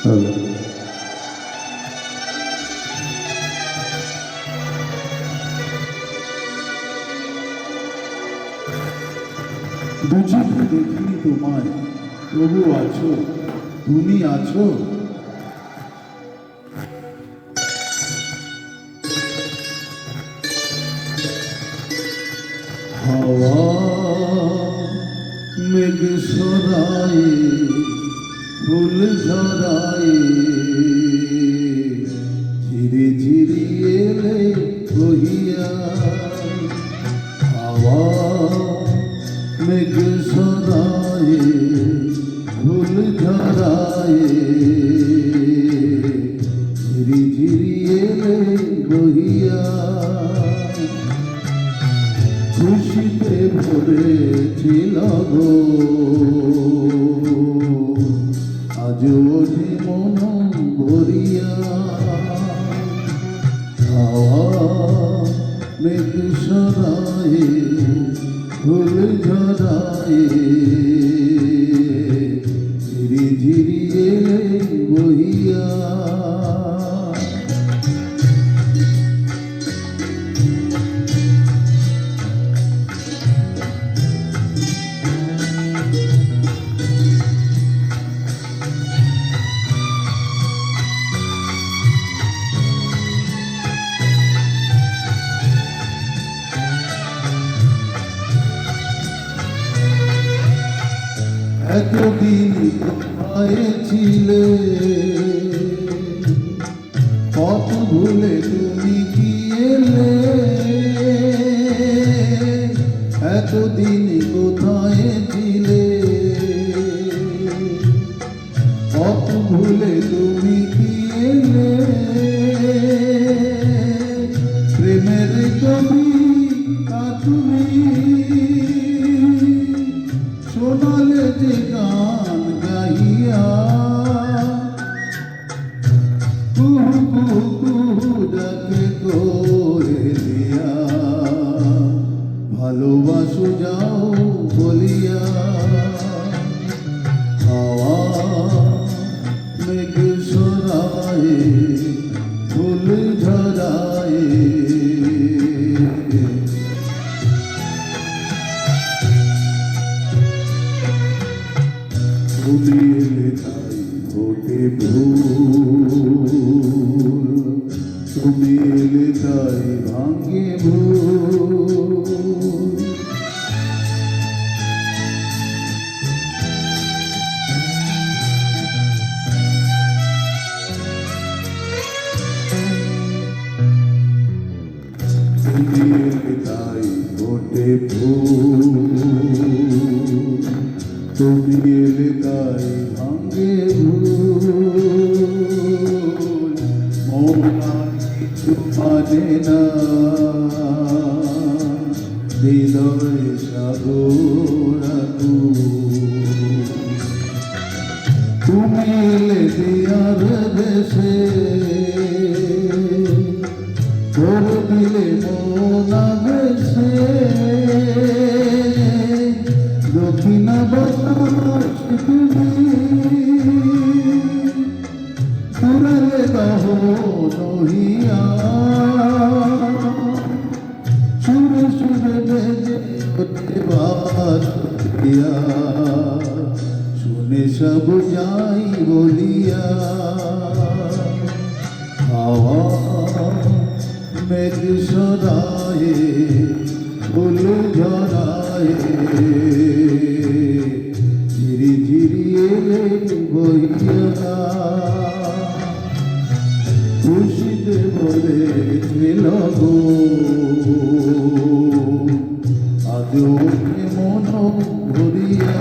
Hello. দুচোখ দেখিনি তোমায়, তবু আছো, তুমি আছো। হাওয়া মেঘ সরায়ে, ফুল ঝরায়ে, ঝিরি ঝিরি এলে বহিয়া। হাওয়া মেঘ সরায়ে, ফুল ঝরায়ে, ঝিরি ঝিরি এলে বহিয়া। খুশিতে ভরেছিল গো, আজও ওঠে মন ভরিয়া। হাওয়া মেঘ সরায়ে, ফুল ঝরায়ে, ঝিরি ঝিরি এলে বহিয়া। এতদিন কোথায় ছিলে, পথ ভুলে তুমি কি এলে? এতদিন কোথায় ছিলে, পথ ভুলে তুমি কি এলে? প্রেমের কবি তুমি শোনালে যে গান গাইয়া। কুহু কুহু কুহু ডাকে কোয়েলিয়া, ভালোবাসো যাও বলিয়া। হাওয়া মেঘ সরায়ে, ফুল ঝরায়ে, তুমি এলে তাই ওঠে ভুল, তুমি এলে তাই ভাঙে ভুল। তুমি এলে তাই ওঠে ভুল, তুমি এলে তাই ভাঙে ভুল। মন কিছু মানে না, হৃদয় সাগর আকুল। তুমি এলে দিয়ার দেশে, করে দিলে মন আবেশে। দক্ষিণা বাতাস তুমি ফুরালে দহন হইয়া। সুরে সুরে বেজে ওঠে বাঁশিয়া, শুনে সব যাই বলিয়া। হাওয়া মেঘ সরায়ে, ফুল ঝরায়ে, ঝিরি ঝিরি এলে বহিয়া। খুশিতে বলেছিল গো, আজও মন ভরিয়া।